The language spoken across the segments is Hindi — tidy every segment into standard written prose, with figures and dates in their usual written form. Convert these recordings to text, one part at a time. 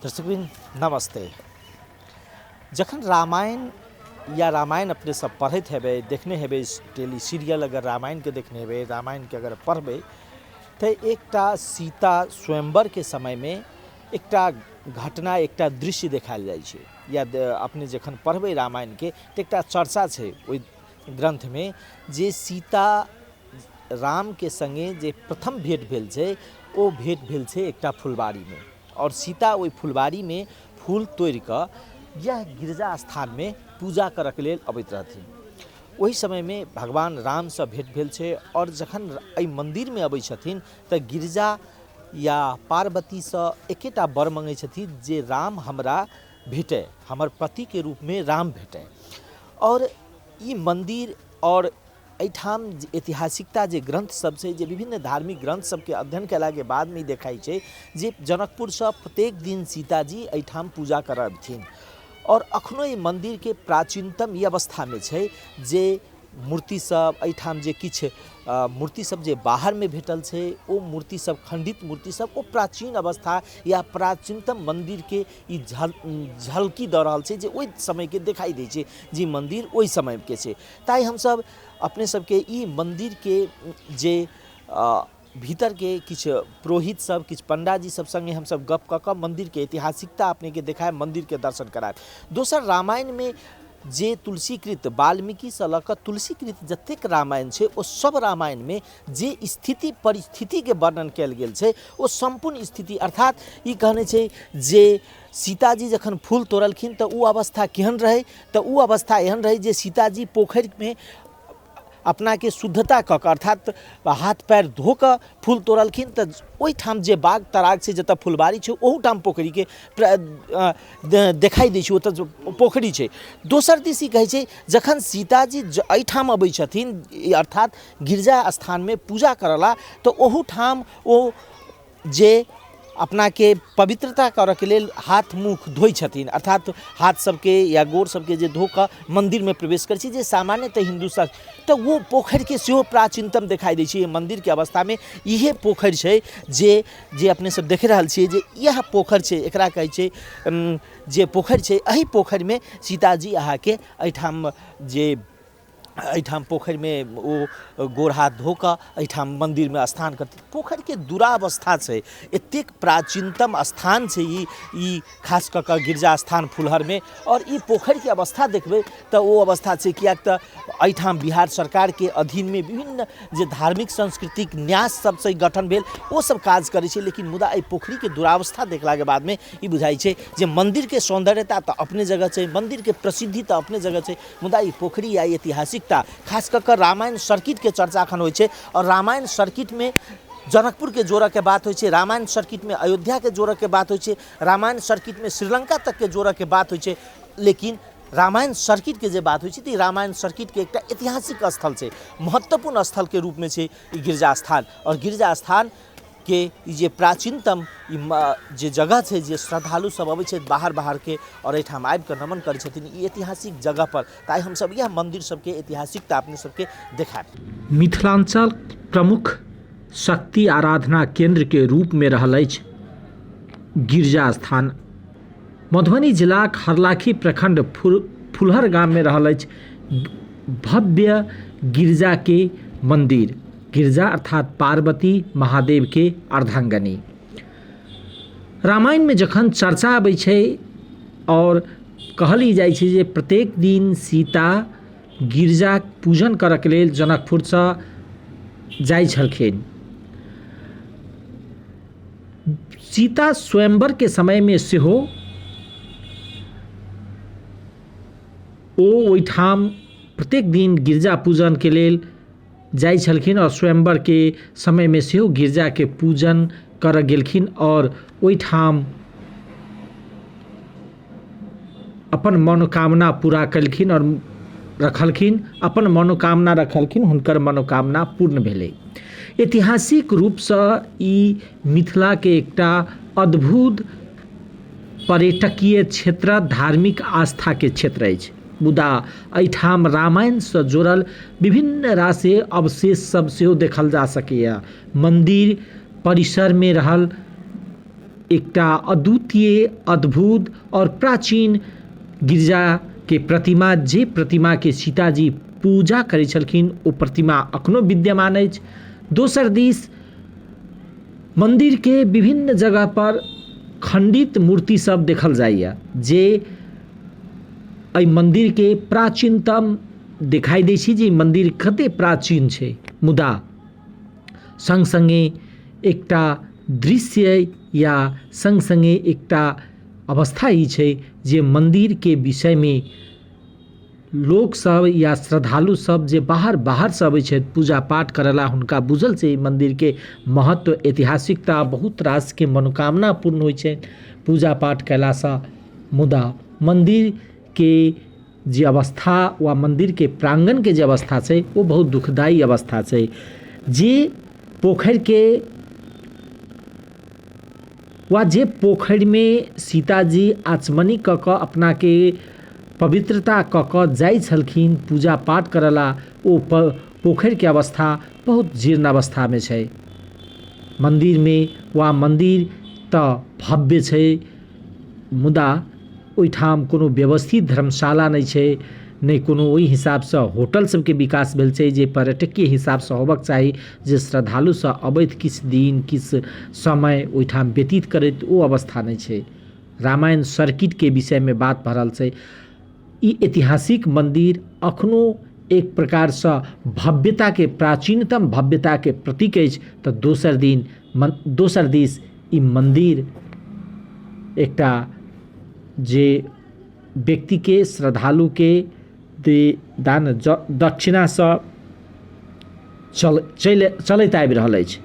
दर्शकबिन नमस्ते। जखन रामायण या रामायण अपने सब पढ़त हेबे, देखने हेबे, टेली सीरियल अगर रामायण के देखने हेबे, रामायण के अगर पढ़बे तो एकटा सीता स्वयंवर के समय में एकटा घटना, एकटा दृश्य देखायल जाइ छै। या अपने जखन पढ़बे रामायण के तो एकटा चर्चा छै ओइ ग्रंथ में जे सीता राम के संगे जे प्रथम भेंट भेल छै ओ भेंट भेल छै एकटा फुलबाड़ी में, और सीता ओइ फुलबाड़ी में फूल तोड़ कऽ यह गिरजा स्थान में पूजा करऽ के लेल अबैत रहथिन। ओहि समय में भगवान राम से भेंट भेल छै, और जखन एहि मंदिर में अबै छथिन तऽ गिरजा या पार्वती से एकेटा वर मंगै छथिन जे राम हमरा भेटै, हमर पति के रूप में राम भेटै। और ई मंदिर और एहिठाम ऐतिहासिकता जे ग्रंथ सब छै, जे विभिन्न धार्मिक ग्रंथ सबके अध्ययन केला के बाद में देखाई छै जे जनकपुर से प्रत्येक दिन सीताजी एहिठाम पूजा करऽ अबथिन। और अखनो ई मंदिर के प्राचीनतम ई अवस्था में छै जे मूर्ति सब एहिठाम जे किछु मूर्ति सब जे बाहर में भेटल छै ओ मूर्ति सब, खंडित मूर्ति सब, ओ प्राचीन अवस्था या प्राचीनतम मंदिर के ई झलकी दऽ रहल छै जे ओहि समय के दिखाई दै छै जे मंदिर ओहि समय के छै। ताई हम सब अपने सबके ई मंदिर के जे भीतर के किछु पुरोहित सब, किछु पंडाजी सब संगे हम सब गप कऽ कऽ मंदिर के ऐतिहासिकता अपने के देखाए, मंदिर के दर्शन कराए। दोसर, रामायण में जे तुलसीकृत, वाल्मीकि से लऽ कऽ तुलसीकृत जतेक रामायण छै ओ सब रामायण में जे स्थिति परिस्थिति के वर्णन कयल गेल छै ओ संपूर्ण स्थिति, अर्थात ई कहने छै जे सीताजी जखन फूल तोड़लखिन तऽ उ अवस्था केहन रहै, तऽ उ अवस्था एहन रहै जे सीताजी पोखरि में अपना के शुद्धता कऽ कऽ, अर्थात हाथ पैर धो कऽ फूल तोड़लखिन तऽ ओहिठाम जे बाग तराग छै, जतऽ फुलबाड़ी छै, ओहूठाम पोखरी के देखाई दै छै, ओतऽ पोखरी छै। दोसर दिस ई कहै छै जखन सीताजी एहिठाम अबै छथिन, अर्थात गिरजा स्थान में पूजा करला, तऽ ओहूठाम ओ जे अपना के पवित्रता करऽ के लेल हाथ मुँह धोइ छथिन, अर्थात हाथ सबके या गोर सबके जे धो कऽ मंदिर में प्रवेश करै छै, जे सामान्यतः हिंदू सब, तऽ वो पोखरि के सेहो प्राचीनतम देखाई दै छै। मंदिर के अवस्था में इहे पोखरि छै जे अपने सब देख रहल छियै जे यह पोखरि छै, एकरा कहै छै जे पोखरि छै। एही पोखरि में सीताजी अहाँके एहिठाम पोखरि में ओ गोर हाथ धो कऽ एहिठाम मंदिर में स्नान करथिन। पोखरि के दुरावस्था छै, एतेक प्राचीनतम स्थान छै ई खास कऽ कऽ गिरजा स्थान फुलहर में। और ई पोखरि के अवस्था देखबै तऽ ओ अवस्था छै, कियाक तऽ एहिठाम बिहार सरकार के अधीन में विभिन्न जे धार्मिक सांस्कृतिक न्यास सब से गठन भेल ओ सब काज करै छै, लेकिन मुदा एहि पोखरी के दुरावस्था देखला के बाद में ई बुझाई छै जे मंदिर के सौंदर्यता तऽ अपने जगह छै, मंदिर के प्रसिद्धि तऽ अपने जगह छै, मुदा ई पोखरी या ऐतिहासिक खास कर रामायण सर्किट के चर्चा अखन होइ छै। और रामायण सर्किट में जनकपुर के जोड़े के बात होइ छै, रामायण सर्किट में अयोध्या के जोड़े के बात होइ छै, रामायण सर्किट में श्रीलंका तक के जोड़े के बात होइ छै। लेकिन रामायण सर्किट के जे बात होइ छै तऽ रामायण सर्किट के एकटा ऐतिहासिक स्थल छै, महत्वपूर्ण स्थल के रूप में छै ई गिरजा स्थान। और गिरजा स्थान के जे प्राचीनतम जे जगह छै, जे श्रद्धालु सब अबै छै बाहर के और एहिठाम आबि कऽ नमन करै छथिन ई ऐतिहासिक जगह पर, ताई हम सब यह मंदिर सबके ऐतिहासिकता अपने सबके देखाएब। मिथिलांचल प्रमुख शक्ति आराधना केंद्र के रूप में रहल अछि गिरजा स्थान। मधुबनी जिलाक हरलाखी प्रखंड फुलहर गाम में रहल अछि भव्य गिरजा के मंदिर। गिरजा अर्थात पार्वती महादेव के अर्धांगिनी। रामायण में जखन चर्चा आबै छै और कहल जाइ छै जे प्रत्येक दिन सीता गिरजा पूजन करऽ के लेल जनकपुर से जाइ छलखिन। सीता स्वयंवर के समय में सेहो ओ ओहिठाम प्रत्येक दिन गिरजा पूजन के लेल जाइ छलखिन, और स्वयंवर के समय में सेहो गिरजा के पूजन कर गेलखिन और ओहिठाम अपन मनोकामना पूरा कलखिन और रखलखिन, अपन मनोकामना रखलखिन, हुनकर मनोकामना पूर्ण भेलै। ऐतिहासिक रूप से ई मिथिला के एकटा अद्भुत पर्यटकीय क्षेत्र, धार्मिक आस्था के क्षेत्र अछि। मुदा एहिठाम रामायण से जुड़ल विभिन्न राशि अवशेष सब सेहो देखल जा सकैए। मंदिर परिसर में रहल एकटा अद्वितीय, अद्भुत और प्राचीन गिरजा के प्रतिमा, जे प्रतिमा के सीताजी पूजा करै छलखिन, ओ प्रतिमा अखनो विद्यमान अछि। दोसर दिस मंदिर के विभिन्न जगह पर खंडित मूर्ति सब देखल जाइए, जे एहि मंदिर के प्राचीनतम दिखाई दै छै, जे मंदिर कते प्राचीन छै। मुदा संग संगे एकटा दृश्य या संग संगे एकटा अवस्था ई छै जे मंदिर के विषय में लोक सब या श्रद्धालु सब जे बाहर बाहर से अबै छथि पूजा पाठ करेला, हुनका बुझल छै मंदिर के महत्व, ऐतिहासिकता, बहुत रास के मनोकामना पूर्ण होइ छै पूजा पाठ कयलासँ। मुदा मंदिर के जे अवस्था वा मंदिर के प्रांगण के जे अवस्था छै वो बहुत दुखदायी अवस्था छै। जे पोखर के वा जे पोखर में सीताजी आचमनी क के अपना के पवित्रता क के जाइ छलखिन पूजा पाठ करेला, ओ पोखर के अवस्था बहुत जीर्ण अवस्था में छै। मंदिर में वा मंदिर त भव्य छै, मुदा ओहिठाम कोनो व्यवस्थित धर्मशाला नहीं छै, नहीं कोनो ओहि हिसाब से होटल सबके विकास भेल छै जे पर्यटकीय हिसाब से होबक चाही, जे श्रद्धालु सब अबैत किस दिन किस समय ओहिठाम व्यतीत करैत, ओ अवस्था नहीं छै। रामायण सर्किट के विषय में बात भ रहल छै। ई ऐतिहासिक मंदिर अखनो एक प्रकार से भव्यता के, प्राचीनतम भव्यता के प्रतीक अछि, तो दोसर दिस ई मंदिर एकटा जे व्यक्ति के, श्रद्धालु के दान दक्षिणा से चलैत आबि रहल अछि।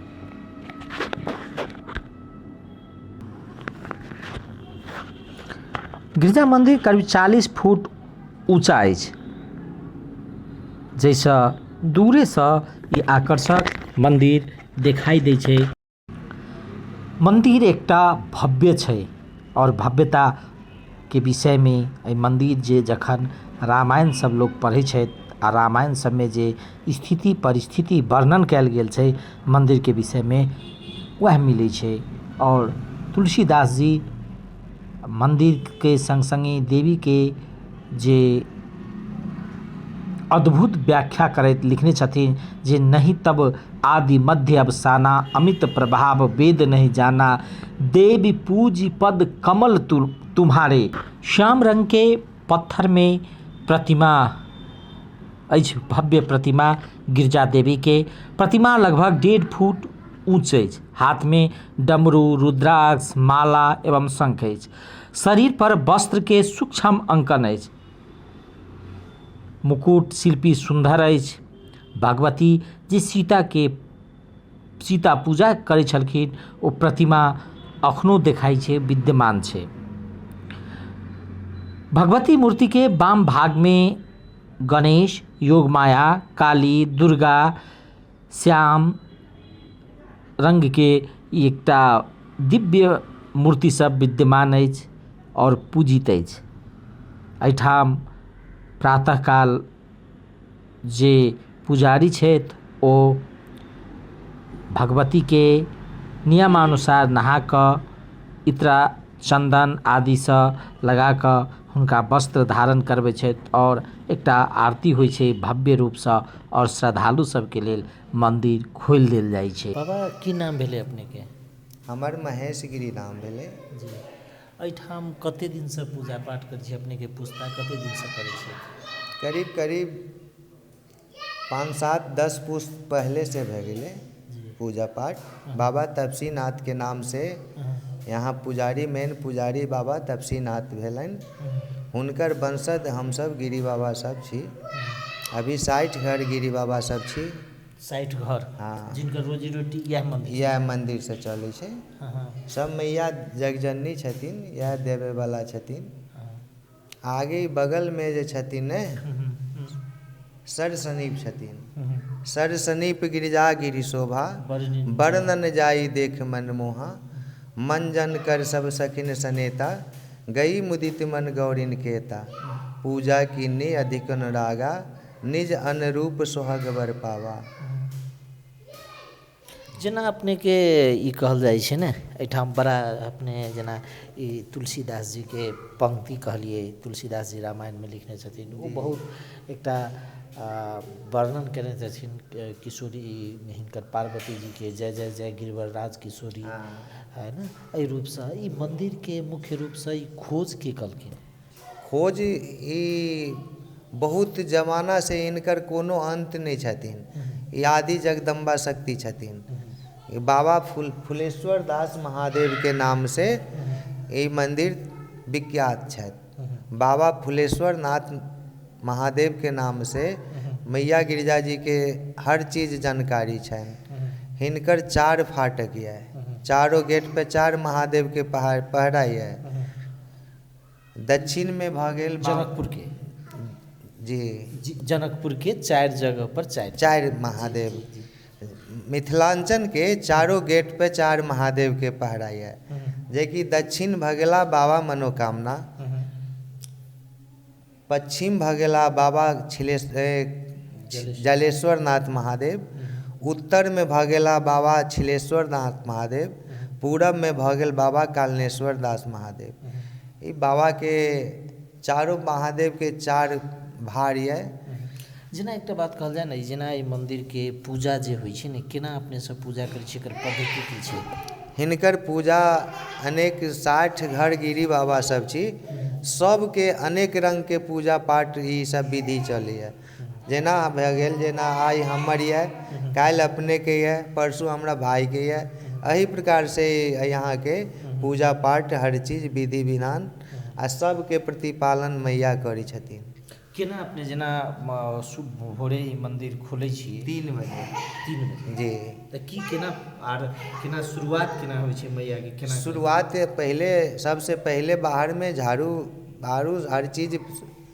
गिरजा मंदिर करीब 40 फुट ऊंचा अछि, जैसे दूरे से ई आकर्षक मंदिर दिखाई दै छै। मंदिर एकटा भव्य छै और भव्यता के विषय में एहि मंदिर जे जखन रामायण सब लोग पढ़ै छै आ रामायण सब में जे स्थिति परिस्थिति वर्णन कयल गेल छै मंदिर के विषय में, वह मिलै छै। और तुलसीदास जी मंदिर के संग संगे देवी के जे अद्भुत व्याख्या करैत लिखने छथिन जे नहीं तब आदि मध्य अवसाना, अमित प्रभाव वेद नहीं जाना, देवी पूजी पद कमल तुम्हारे। श्याम रंग के पत्थर में प्रतिमा अछि, भव्य प्रतिमा गिरजा देवी के। प्रतिमा लगभग 1.5 फुट ऊंच अछि, हाथ में डमरू, रुद्राक्ष माला एवं शंख अछि। शरीर पर वस्त्र के सूक्ष्म अंकन अछि, मुकुट शिल्पी सुंदर अछि। भगवती जे सीता पूजा करै छलखिन, ओ प्रतिमा अखनो देखाई छै, विद्यमान छै। भगवती मूर्ति के वाम भाग में गणेश, योगमाया, काली, दुर्गा, श्याम रंग के एकटा दिव्य मूर्ति सब विद्यमान अछि और पूजित अछि। एहिठाम प्रातः काल जे पुजारी छथि ओ भगवती के नियमानुसार नहा कऽ इत्र चंदन आदि से लगा कऽ हुनका वस्त्र धारण करबै छथि और एकटा आरती होइ छै भव्य रूप से, और श्रद्धालु सबके लेल मंदिर खोलि देल जाइ छै। बाबा की नाम भेलै अपने के? हमर महेश गिरी नाम भेलै जी। एहिठाम कते दिन से पूजा पाठ करै छी अपने के? पूछता कते दिन से करै छी? करीब करीब 5-7-10 पुस्त पहले से भए गेलै पूजा पाठ। बाबा तपसीनाथ के नाम से यहाँ पुजारी, मेन पुजारी बाबा तपसीनाथ भेलनि। हुनकर वंशज हमसब गिरी बाबा सब छी। अभी 60 घर गिरी बाबा सब छी। 60 घर? हाँ। जिनकर रोजी रोटी यह मंदिर से चलै छै। सब मैया जगजननी छथिन, यह देवे वाला छथिन। आगे बगल में जे छथिन ने सरसनीप छथिन। सरसनीप गिरिजा गिरी शोभा, वर्णन जाई देख मनमोहा। मंजन कर सब सखिन सनेता, गई मुदित मन गौरिन केता। पूजा कीन्नी अधिक अनुरागा, निज अनुरूप सुहाग वर पावा। जेना अपने के ई कहल जाइ छै ने एहिठाम बड़ा अपने जेना ई तुलसीदास जी के पंक्ति कहलिए तुलसीदास जी रामायण में लिखने छथिन वो बहुत एकटा वर्णन केने छथिन किशोरी हिनकर पार्वती जी के जय जय जय गिरिवर राज किशोरी है ना एहि रूप से ई मंदिर के मुख्य रूप से ई खोज के कलखिन खोज ई बहुत जमाना से इनकर कोनो अंत नहीं छथिन ई आदि जगदम्बा शक्ति छथिन बाबा फुलेश्वर दास महादेव के नाम से ये मंदिर विख्यात है। बाबा फुलेश्वर नाथ महादेव के नाम से मैया गिरिजा जी के हर चीज जानकारी है। हिनकर 4 फाटक है, चारों गेट पे 4 महादेव के पहरा है। दक्षिण में भ गेल जनकपुर के जी जनकपुर के 4 जगह पर 4 महादेव मिथिलांचल के चारों गेट पे 4 महादेव के पहरा है। जेकि दक्षिण भगेला बाबा मनोकामना, पश्चिम भगेला बाबा जलेश्वर नाथ महादेव, उत्तर में भगेला बाबा छिलेश्वर नाथ महादेव, पूरब में भगेल बाबा कालनेश्वर दास महादेव। ये बाबा के चारों महादेव के 4 भार है। जेना एकटा बात कहल जाए ने जेना ई मंदिर के पूजा जे होइ छै ने केना अपने सब पूजा करै छी एकर पद्धति की छै हिनकर पूजा अनेक 60 घर गिरी बाबा सब छी सबके अनेक रंग के पूजा पाठ ई सब विधि चलैए। जेना भए गेल जेना आइ हमर ये काल्हि अपने के ये परसू हमरा भाई के ये एही प्रकार से यहाँ के पूजा पाठ हर चीज विधि विधान आ सबके प्रतिपालन मैया करै छथिन। केना अपने जेना भोरे ई मंदिर खोलै छी 3 बजे जी त की केना आर केना शुरुआत केना होइ छै मैया के केना शुरुआत पहले सबसे पहले बाहर में झाड़ू हर चीज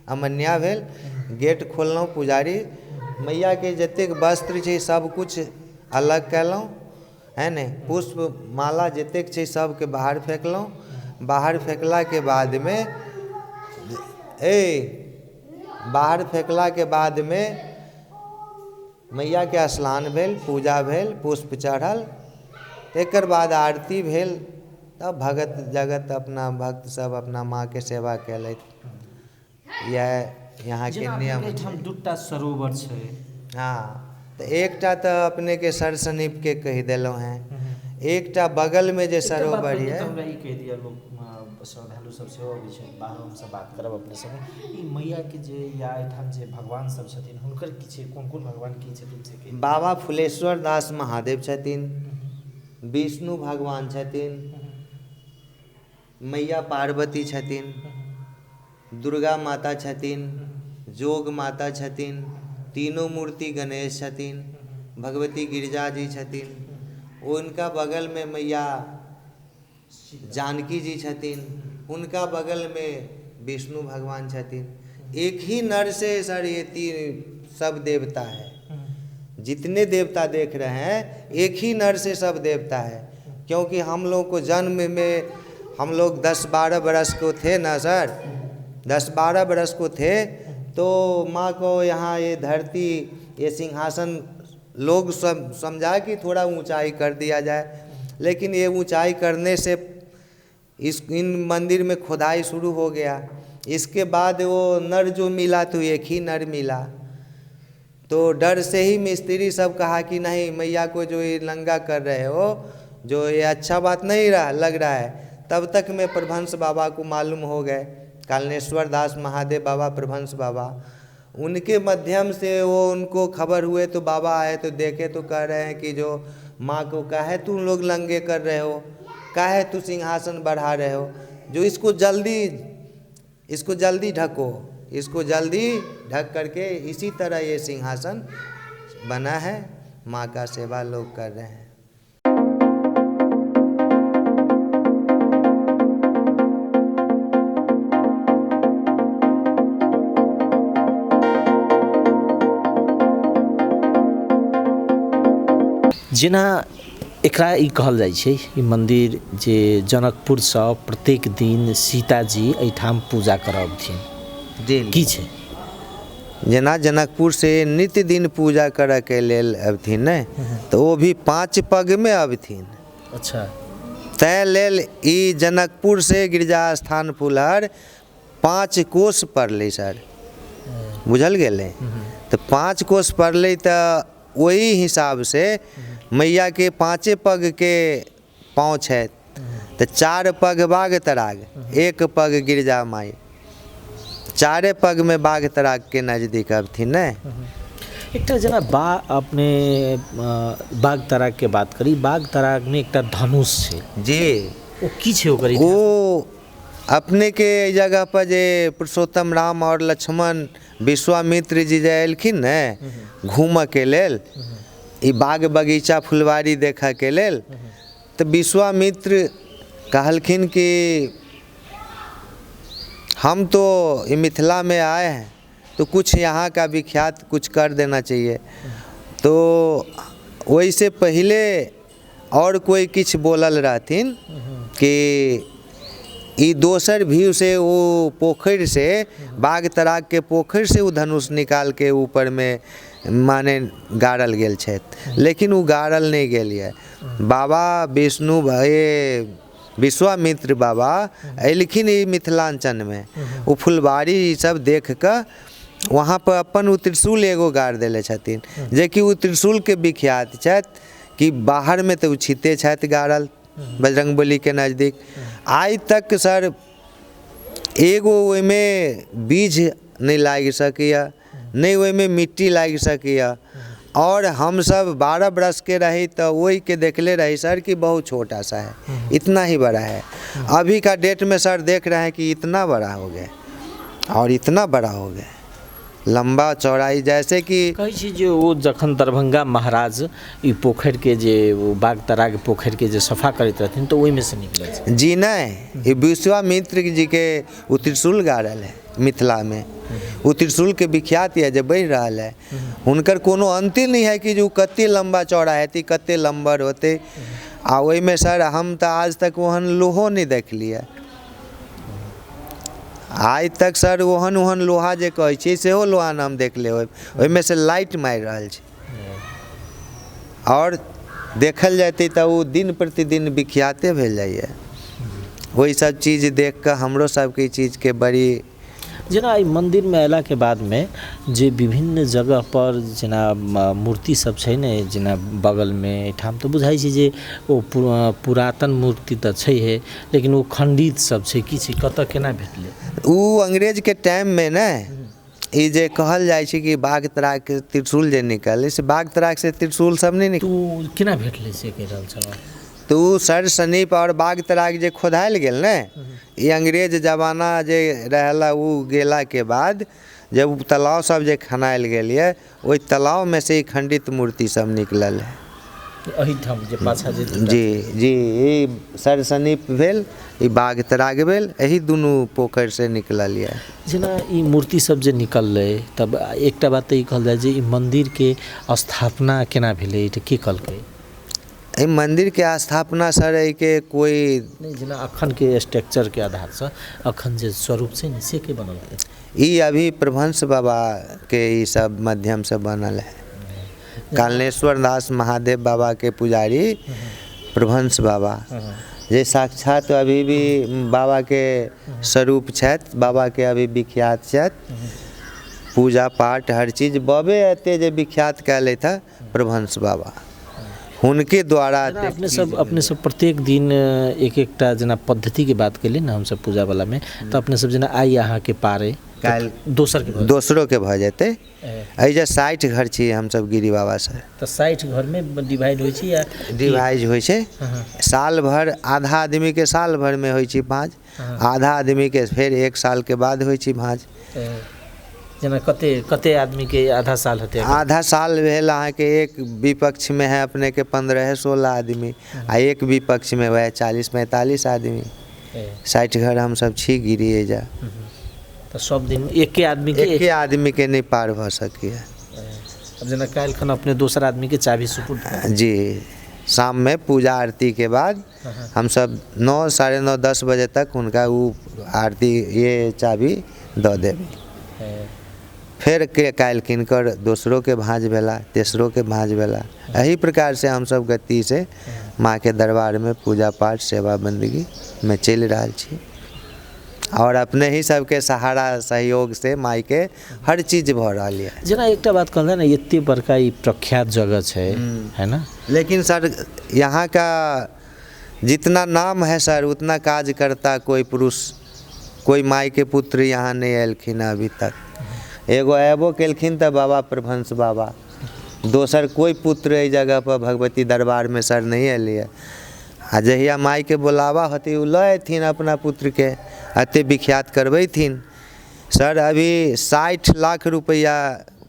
अमन्या भेल, गेट खोललहुँ, पुजारी मैया के जतेक वस्त्र छै सब कुछ अलग कयलहुँ है ने, पुष्प माला जतेक छै सबके बाहर फेंकलहुँ। बाहर फेंकला के बाद में बाहर फेंकला के बाद में मैया के स्नान भेल, पूजा भेल, पुष्प चढ़ल, एकर बाद आरती भेल, तब भगत जगत अपना भक्त सब अपना माँ के सेवा कैलथि। यह यहाँ के नियम हम 2टा सरोवर छै। हाँ तो एकटा तो अपने के सरसनीप के कह दिलौं हैं, एकटा बगल में जे सरोवर है हमरा ई कह दिया लोग श्रद्धालु सब सेहो अबै छै बाहर हम सब बात करब अपने सब ई मैया के जे या एठाम जे भगवान सब छथिन हुनकर की छै कोन कोन भगवान की छथिन से बाबा फुलेश्वर दास महादेव छथिन, विष्णु भगवान छथिन, मैया पार्वती छथिन, दुर्गा माता छथिन, जोग माता छथिन, तीनों मूर्ति गणेश छथिन, भगवती गिरिजा जी छथिन, उनका बगल में मैया जानकी जी छथिन, उनका बगल में विष्णु भगवान छथिन। एक ही नर से सर ये 3 सब देवता है, जितने देवता देख रहे हैं एक ही नर से सब देवता है। क्योंकि हम लोग को जन्म में हम लोग 10-12 बरस को थे ना सर, 10-12 बरस को थे तो माँ को यहाँ ये धरती ये सिंहासन लोग सब समझा कि थोड़ा ऊंचाई कर दिया जाए, लेकिन ये ऊंचाई करने से इन मंदिर में खुदाई शुरू हो गया। इसके बाद वो नर जो मिला तो एक ही नर मिला, तो डर से ही मिस्त्री सब कहा कि नहीं मैया को जो ये नंगा कर रहे हो जो ये अच्छा बात नहीं लग रहा है। तब तक में प्रभंस बाबा को मालूम हो गए, कालनेश्वर दास महादेव बाबा प्रभंस बाबा, उनके माध्यम से वो उनको खबर हुए तो बाबा आए तो देखे तो कह रहे हैं कि जो माँ को काहे तुम लोग नंगे कर रहे हो, काहे तू सिंहासन बढ़ा रहे हो, जो इसको जल्दी ढको, इसको जल्दी ढक करके इसी तरह ये सिंहासन बना है, माँ का सेवा लोग कर रहे हैं। जेना एकरा ई कहल जाइ छै ई मंदिर जे जनकपुर से प्रत्येक दिन सीताजी एठाम पूजा करबथिन दिन की छै जेना जनकपुर से नित्य दिन पूजा करऽ के लेल अबथिन ने, तो वो भी 5 पग में अबथिन। अच्छा। तै लेल ई जनकपुर से गिरजा स्थान फुलहर 5 कोस पड़लै सर, बुझल गेलै। तो 5 कोस पड़लै तो वही हिसाब से मैया के 5 पग के पाँव छै, तो 4 पग बाघ तराग, 1 पग गिरजा माई, 4 पग में बाघ तराग के नजदीक अबथिन ने। एकटा जना अपने बाघ तराग के बात करी, बाघ तराग में एकटा धनुष छै जी, वो की छै ओकर इतिहास? वो अपने के जगह पर जे पुरुषोत्तम राम और लक्ष्मण विश्वामित्र जी जे एलखिन ने घूमऽ के लेल, ई बाग बगीचा फुलवारी देखऽ के लेल, तो विश्वामित्र कहलखिन कि हम तो ये मिथिला में आए हैं, तो कुछ यहाँ का विख्यात कुछ कर देना चाहिए। तो वैसे पहले और कोई किछ बोलल रहथिन कि ई दोसर व्यू से वो पोखर से, बाघ तराग के पोखर से वो धनुष निकाल के ऊपर में माने गाड़ल गेल छै, लेकिन वो गाड़ल नहीं गेल है। बाबा विष्णु भये विश्वामित्र बाबा एलखिन ई मिथिलांचल में, वो फुलबाड़ी सब देख कर वहाँ पर अपन वो त्रिशूल एगो गाड़ देले छथिन, जे कि वो त्रिशूल के विख्यात छथि कि बाहर में तो छिते छथि गाड़ल बजरंगबली के नज़दीक। आज तक सर एगो ओहिमे बीज नहीं लाग सकैया, नहीं ओहिमे मिट्टी लाग सकैया, और हम सब 12 बरस के रही तो वही के देखले रही सर कि बहुत छोटा सा है, इतना ही बड़ा है। अभी का डेट में सर देख रहे हैं कि इतना बड़ा हो गया और इतना बड़ा हो गया, लंबा चौड़ाई, जैसे कि कहै छी जे वो जखन दरभंगा महाराज ई पोखर के जे वो बाघ तराग पोखर के जे सफा करैत रहथिन तो ओहि में से निकलै छै। जी नहीं, ये विश्वामित्र जी के वो त्रिशूल गाड़ल है मिथिला में, वो त्रिशूल के विख्यात है, जब बढ़ रहा है उनकर कोनो अंतिम नहीं है कि जो कते लंबा चौड़ा है, कते लंबर होते। आ वही में सर हम तो आज तक वहन लोहो नहीं देख लिया, आज तक सर ओहन लोहा जे कहै छै सेहो लोहा नाम देख ले, ओहिमे से लाइट मारि रहल छै। और देखल जाते तो वो दिन प्रतिदिन विख्याते भेल जाइए। वही सब चीज़ देख कर हमरो सबके चीज़ के बड़ी जेना ई मंदिर में अयला के बाद में जे विभिन्न जगह पर जेना मूर्ति सब छै ने, जेना बगल में एठाम तो बुझाइ छै जे ओ पुरातन मूर्ति तो छै है, लेकिन वो खंडित सब छै, की छै, कतऽ केना भेटलै? वो अंग्रेज के टाइम में ने ये जे कहल जाए छै कि बाघ तराग के त्रिशूल जे निकल, से बाघ तराग से त्रिशूल सब नहीं निकल, तो केना भेटलै से कहि रहल छल। तो सर सनीप और बाघ तराग जे खोदायल गेल ने, ये अंग्रेज जमाना जे रहला वो गेला के बाद जब तालाब सब जे खनायल गेल ये, ओहि तालाब में से खंडित मूर्ति सब निकलल है। एहिठाम जे पाछा जे जी ई सर सनीप भेल, ई बाघ तराग भेल, यही दुनू पोखर से निकलल है। जेना ई मूर्ति सब जे निकललै, तब एकटा बात ई कहल जाए जे ई मंदिर के स्थापना केना भेलै, ई की कहलकै? ई मंदिर के स्थापना सर के कोई नहीं, जेना अखन के स्ट्रक्चर के आधार से अखन जे स्वरूप छै ने से के बनल है? ई अभी प्रभंस बाबा के ई सब माध्यम से बनल है। कालनेश्वर दास महादेव बाबा के पुजारी प्रभंस बाबा, जे साक्षात अभी भी बाबा के स्वरूप छथि, बाबा के अभी विख्यात छथि, पूजा पाठ हर चीज बबे एते जे विख्यात कैले था प्रभंस बाबा, उनके द्वारा। अपने सब प्रत्येक दिन एक एकटा जेना पद्धति के बात कैली ना हम सब पूजा वाला में, तो अपने सब जेना आई अहाँ के पारे काल दोसरों के भ जेते, एजे 60 घर छी हम सब गिरी बाबा सर, तो 60 घर में डिवाइड होय छै या डिवाइड होय छै? साल भर आधा आदमी के साल भर में होय छै भांज, आधा आदमी के फिर 1 साल के बाद होय छै भांज। जेना कते आदमी के आधा साल होते? आधा साल भेल अहाँ के एक विपक्ष में है अपने के 15-16 आदमी, आ एक विपक्ष में वह 40-45 आदमी, 60 घर हम सब छी गिरी एजा। तो सब दिन एक आदमी के नहीं पार भ सकिए। अब जेना काल्हि खन अपने दोसर आदमी के चाबी सुपुर्द जी, शाम में पूजा आरती के बाद हम सब 9, 9:30, 10 बजे तक उनका वो आरती ये चाबी दे देंगे। फिर के काल्हि किनकर दोसरों के भाँज भेला, तेसरों के भाँज भेला। एही प्रकार से हम सब गति से माँ के दरबार में पूजा पाठ सेवा बंदगी में चलि रहल छी और अपने ही सबके सहारा सहयोग से माई के हर चीज भ रहा है। जना एक बात कहल ना, इतने बड़का ई प्रख्यात जगह है ना, लेकिन सर यहाँ का जितना नाम है सर उतना काज करता कोई पुरुष, कोई माई के पुत्र यहाँ नहीं एलखिन अभी तक। एगो अयबो केलखिन तो बाबा प्रभंस बाबा, दोसर कोई पुत्र एहि जगह पर भगवती दरबार में सर नहीं एलिए। आ जहिया माई के बुलावा होती उ लथिन अपना पुत्र के, अते विख्यात करबैथिन। सर अभी 60 लाख रुपया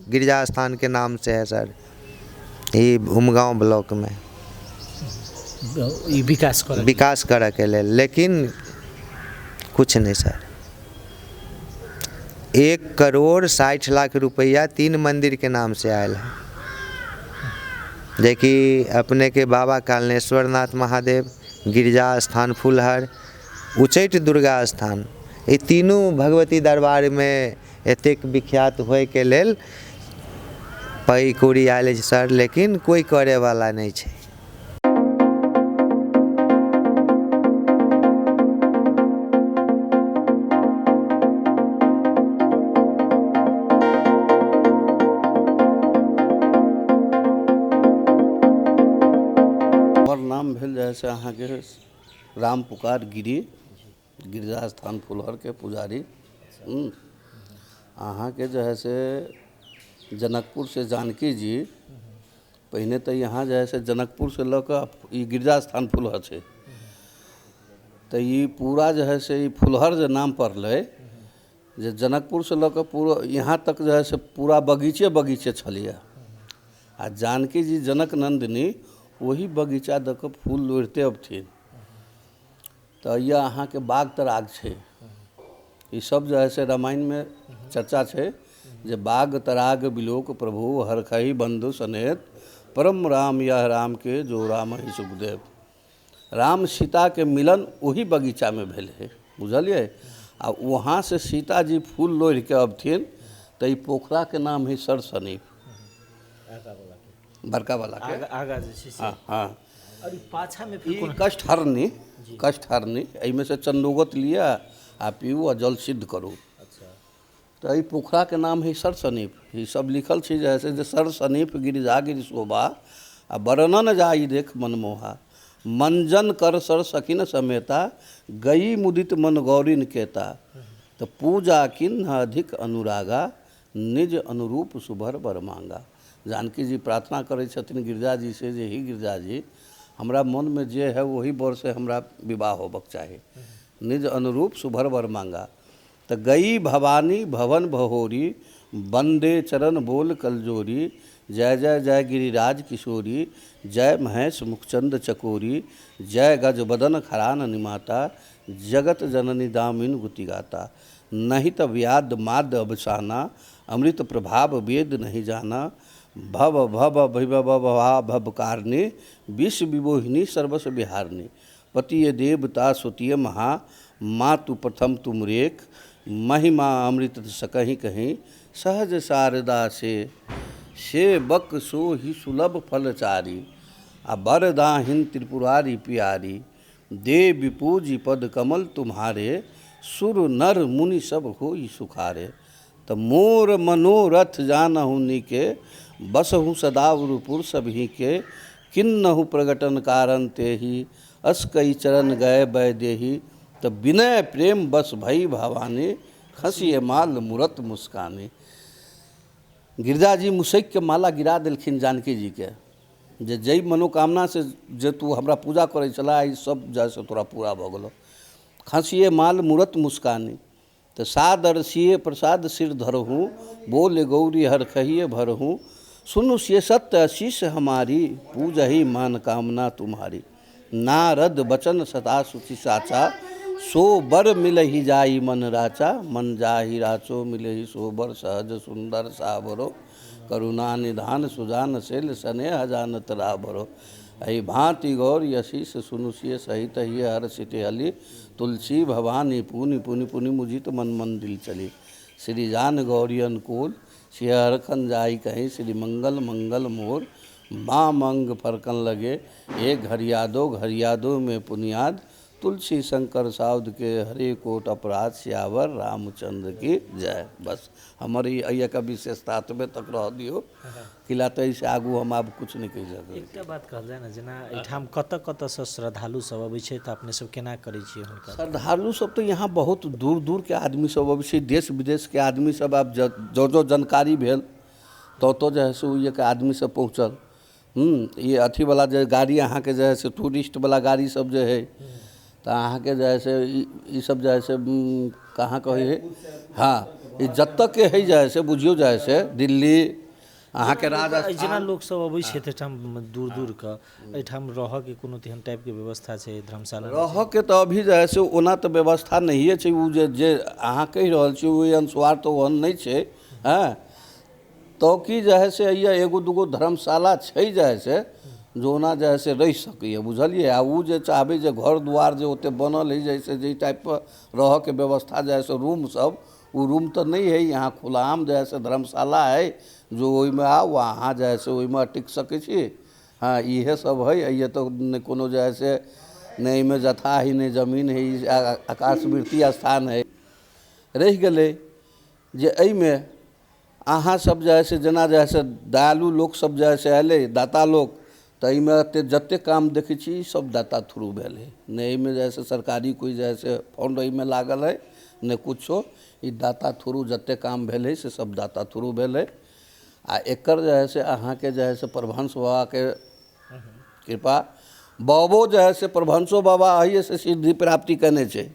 गिरजा स्थान के नाम से है सर, ये उमगांव ब्लॉक में विकास करे के लिए, लेकिन कुछ नहीं सर। 1 करोड़ 60 लाख रुपया 3 मंदिर के नाम से आयल है, जेकि अपने के बाबा कालनेश्वर नाथ महादेव, गिरजा स्थान फुलहर, उच्चैठ दुर्गा स्थान, ये तीनों भगवती दरबार में एतेक विख्यात होए के लेल पई कौड़ी आयल सर, लेकिन कोई करे वाला नहीं है। नाम भेल जैसे अहाँ के राम पुकार गिरी, गिरजा स्थान फुलहर के पुजारी। अहाँ के जो है से जनकपुर से जानकी जी पहले तो यहाँ जो है से जनकपुर से लक ये गिरजा स्थान फुलहर है, तो ये पूरा जो है से फुलहर जो नाम पड़ल, जे जनकपुर से लक पूरा यहाँ तक जो है से पूरा बगीचे बगीचे छलिए। आ जानकी जी जनक नंदिनी वही बगीचा दऽ कऽ फूल लोढ़ते अबथिन, तो यह अहाँ के बाग तराग है। ये सब जो है से रामायण में चर्चा है, जे बाग तराग बिलोक प्रभु हरखही बंधु सनेत, परम राम यह राम के जो राम ही सुखदेव। राम सीता के मिलन वही बगीचा में भेल है, बुझलिए। आ वहाँ से सीता जी फूल लोढ़ के अबथिन, तो ये पोखरा के नाम है सरसनीप, बड़का वाला के आगा हाँ हाँ। और पाछा में फिर कष्टहरनी एहिमे से चंदोगत लिया आ पीऊ आ जल सिद्ध करू। अच्छा, तो ये पोखरा के नाम है सरसनीप। ये सब लिखल है जैसे जे सरसनीप गिरिजा गिरि शोभा आ वर्णन जाई देख मनमोहा, मंजन कर सर सकिन समेता, गई मुदित मन गौरी केता, तो पूजा किन्ह अधिक अनुरागा, निज अनुरूप सुभर बर मांगा। जानकी जी प्रार्थना करे छथिन गिरजा जी से, जे ही गिरजा जी हमरा मन में जे है वही बर से हमरा विवाह होबक चाही, निज अनुरूप सुभर बर मांगा। तो गई भवानी भवन भहोरी, बंदे चरण बोल कलजोरी, जय जय जय गिरिराज किशोरी, जय महेश मुखचंद चकोरी, जय गज बदन खरान निमाता, जगत जननी दामिन गुति गाता। नहीं तो व्याद माद अबसाना, अमृत प्रभाव वेद नहीं जाना, भव भव भवा भवकारणी, विश्व विमोहिनी सर्वस्व विहारिणी। पतिय देवता सुतिय महा, मातु प्रथम तुम रेख, महिमा अमृत सकहीं कहीं, सहज शारदा से बक सो ही सुलभ फलचारी, आ बरदाहिन त्रिपुरारी प्यारी, देव पूजी पद कमल तुम्हारे, सुर नर मुनि सब होई सुखारे। तो मोर मनोरथ जानहु निके, बसहु सदावरुपुर सभी के, किन्नहु प्रगटन कारण तेहि, अस्कई चरण गए बै देहि। तो विनय प्रेम बस भई भवानी, खसिए माल मूरत मुस्कानी। गिरजा जी मुसैक के माला गिरा दिलखिन जानकी जी के, जे जय मनोकामना से जे तू हमरा पूजा करे चला, ई सब जैसे तोरा पूरा भ गेलो। खसिए माल मूरत मुस्कानी, तो सादर सिए प्रसाद सिर धरहूँ, बोले गौरी हर खहिए भरहूँ, सुनु सिय सत्य आशीष हमारी, पूजहि मान कामना तुम्हारी। नारद बचन सता सुचि साचा, सो बर मिलहि जाई मन राचा, मन जाहि राचो मिलहि सो बर, सहज सुंदर साबरो, करुणा निधान सुजान शैल, स्नेह जानत राबरो। अहि भांति गौरी आशीष सुनु सिय सहित ही हर सिते हली, तुलसी भवानी पुनि पुनि पुनि मुझित मन मंदिल चली। श्री जान गौरी अनुकूल, सिहरखन जाई कहीं श्री मंगल मंगल मोर माँ मंग फरकन लगे एक घरियादो में पुनियाद तुलसी शंकर साउद के हरे कोट अपराध सियावर रामचंद्र की जय। बस हमारी अय्या का विशेषता में तक रह दियो किला तो से आगू हम आब कुछ नहीं कह सकै। एकटा बात कहल जाए ना जेना एहिठाम कतऽ से श्रद्धालु सब अबै छै तऽ अपने सब केना करै छियै हुनका? श्रद्धालु सब तो यहाँ बहुत दूर दूर के आदमी सब अबै छै, देश विदेश के आदमी सब आब जो जानकारी भेल तो जो है से ये के आदमी सब पहुँचल। ये अथी वाला जो गाड़ी अहाँ के जो है से टूरिस्ट वाला गाड़ी सब जो है तो अहाँ के जो है से ई सब जो है से कहाँ कहे है, हाँ ये जब तक के है जो है से बुझियो जो है से दिल्ली अहाँ के राजस्थान जेना लोग सब अबै छै एहिठाम दूर दूर के, एहिठाम रह के कोनो तेहन टाइप के व्यवस्था छै धर्मशाला? रह के तो अभी जो है से ओना तो व्यवस्था नहीं है, वो जे अहाँ कहि रहल छी ओहि अनुसार तो ओहन नहीं छै। हाँ तो कि जो है से ये एगो दूगो धर्मशाला छै जो है से जोना जो है से रह सकैए, बुझलिए। आ उ जे चाहबै जे घर दुआर जे ओते बनल है जैसे जे टाइप पर रह के व्यवस्था जो है से रूम सब, वो रूम तो नहीं है यहाँ खुलाआम जो है से धर्मशाला है जो ओहिमे आओ अहाँ जो है से ओहिमे टिक सकै छी। हाँ इहे सब है, ये तो नहीं कोनो जो है से नहीं में जथा ही नहीं जमीन है, आकाशवृत्ति स्थान है। रह गए जे एहिमे अहाँ सब जो है से जना जो है से दयालु लोग सब जो है से अयलै दाता लोग, तो एहिमे जते काम देखै छी सब दाता थ्रू भेल है, नहीं एहिमे जो है से सरकारी कोई जो है से फंड एहिमे लागल है नहीं कुछो, ई दाता थ्रू जते काम भेल है से सब दाता थ्रू भेल है। आ एकर जो है से अहाँ के जो है से प्रभंस बाबा के कृपा, बाबो जो है से प्रभंसो बाबा अहिए से सिद्धि प्राप्ति कने छै।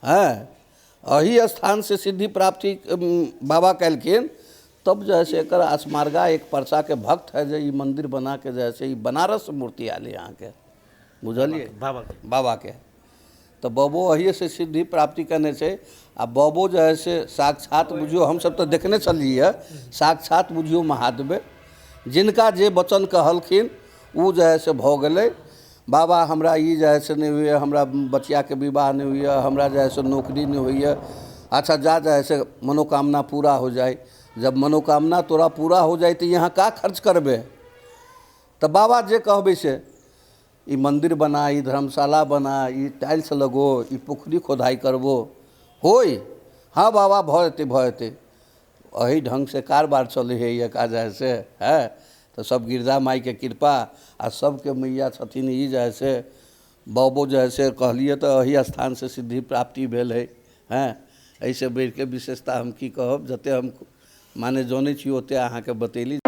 हाँ अही स्थान से सिद्धि प्राप्ति बाबा कलखिन, तब जो है से एकर स्मारका एक परसा के भक्त है जो ये मंदिर बना के जो है से बनारस मूर्ति आले यहाँ के, बुझलिए बाबा के। तो बाबो अहिए से सिद्धि प्राप्ति करने से आ बाबो जो है से साक्षात बुझियो, हम सब तो देखने चलिए साक्षात बुझियो महादेव, जिनका जे वचन कहलखिन वो जो है से भ गए। बाबा हमरा ई जो है से नहीं हुई, हमरा बचिया के विवाह नहीं हुई, हमरा जो है से नौकरी नहीं हुई, अच्छा जा जो है से मनोकामना पूरा हो जाए। जब मनोकामना तोरा पूरा हो जाए तो यहाँ का खर्च करबे, तो बाबा जे कहबे से ई मंदिर बना, ई धर्मशाला बना, ई टाइल्स लगो, ई पोखरी खोदाई करबो होई। हाँ बाबा भयते अही ढंग से कारबार चले है ये का जाए से है। तो सब गिरजा माई के कृपा आ सबके मैया छथिन, ई जाए से बाबो जो है से कहलिए तो अही स्थान से सिद्धि प्राप्ति भेल है। हैं ऐसे बढ़ के विशेषता हम की कहब, जते हम माने जाने छी ओते अहाँ के बतैली।